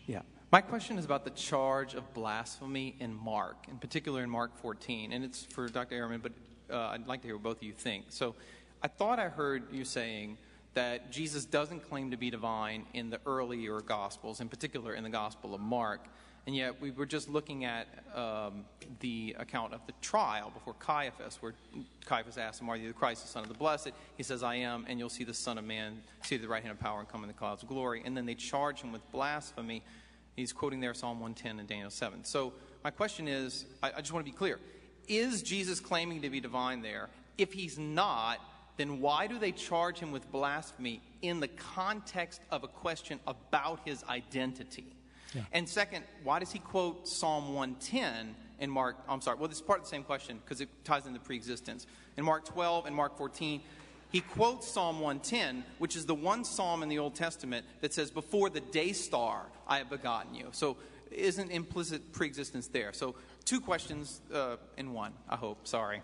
Yeah. My question is about the charge of blasphemy in Mark, in particular in Mark 14. And it's for Dr. Ehrman, but I'd like to hear what both of you think. So I thought I heard you saying that Jesus doesn't claim to be divine in the earlier Gospels, in particular in the Gospel of Mark. And yet we were just looking at the account of the trial before Caiaphas, where Caiaphas asked him, "Are you the Christ, the Son of the Blessed?" He says, "I am, and you'll see the Son of Man seated at the right hand of power and come in the clouds of glory." And then they charge him with blasphemy. He's quoting there Psalm 110 and Daniel 7. So my question is, I just want to be clear. Is Jesus claiming to be divine there? If he's not, then why do they charge him with blasphemy in the context of a question about his identity? Yeah. And second, why does he quote Psalm 110 in Mark? I'm sorry. Well, this is part of the same question because it ties into preexistence. In Mark 12 and Mark 14, he quotes Psalm 110, which is the one psalm in the Old Testament that says, "Before the day star, I have begotten you." So isn't implicit preexistence there? So two questions in one, I hope. Sorry.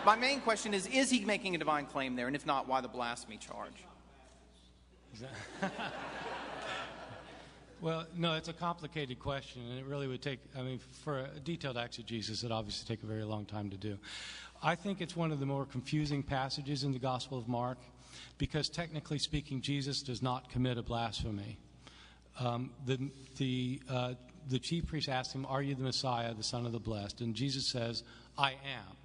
My main question is he making a divine claim there? And if not, why the blasphemy charge? Well, no, it's a complicated question, and it really would take, for a detailed exegesis, it'd obviously take a very long time to do. I think it's one of the more confusing passages in the Gospel of Mark, because technically speaking, Jesus does not commit a blasphemy. The chief priest asked him, "Are you the Messiah, the Son of the Blessed?" And Jesus says, "I am."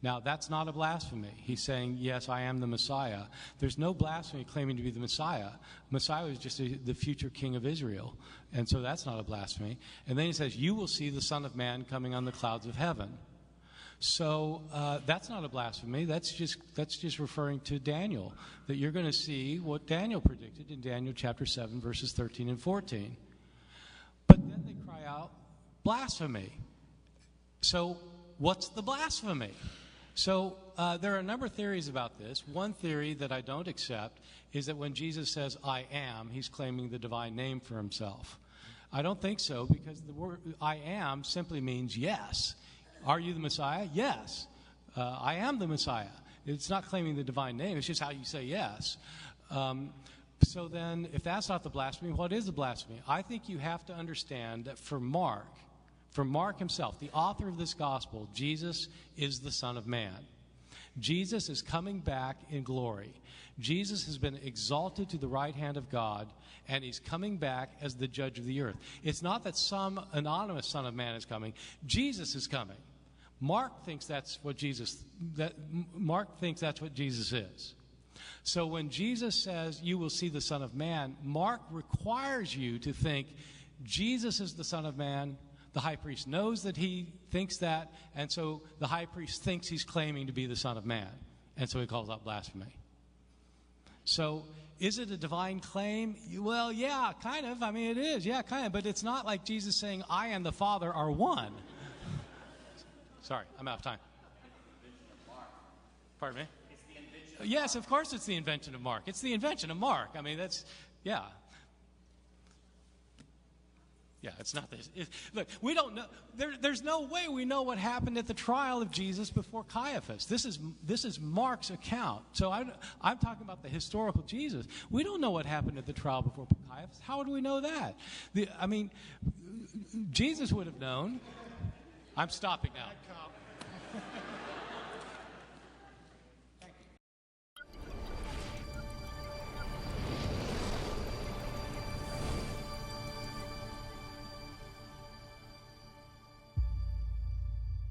Now, that's not a blasphemy. He's saying, yes, I am the Messiah. There's no blasphemy claiming to be the Messiah. Messiah was just the future king of Israel. And so that's not a blasphemy. And then he says, "You will see the Son of Man coming on the clouds of heaven." So that's not a blasphemy. That's just referring to Daniel, that you're going to see what Daniel predicted in Daniel chapter 7, verses 13 and 14. But then they cry out, blasphemy. So what's the blasphemy? So there are a number of theories about this. One theory that I don't accept is that when Jesus says, "I am," he's claiming the divine name for himself. I don't think so, because the word "I am" simply means yes. Are you the Messiah? Yes. I am the Messiah. It's not claiming the divine name. It's just how you say yes. So then, if that's not the blasphemy, what is the blasphemy? I think you have to understand that for Mark himself, the author of this gospel, Jesus is the Son of Man. Jesus is coming back in glory. Jesus has been exalted to the right hand of God, and he's coming back as the judge of the earth. It's not that some anonymous Son of Man is coming. Jesus is coming. Mark thinks that's what Jesus is. So when Jesus says, "You will see the Son of Man," Mark requires you to think Jesus is the Son of Man. The high priest knows that he thinks that, and so the high priest thinks he's claiming to be the Son of Man, and so he calls out blasphemy. So is it a divine claim? Well, yeah, kind of. It is. Yeah, kind of. But it's not like Jesus saying, "I and the Father are one." Sorry, I'm out of time. Pardon me? It's the invention of Yes, of course it's the invention of Mark. It's the invention of Mark. Yeah, it's not this. Look, we don't know. There's no way we know what happened at the trial of Jesus before Caiaphas. This is Mark's account. So I'm talking about the historical Jesus. We don't know what happened at the trial before Caiaphas. How would we know that? Jesus would have known. I'm stopping now.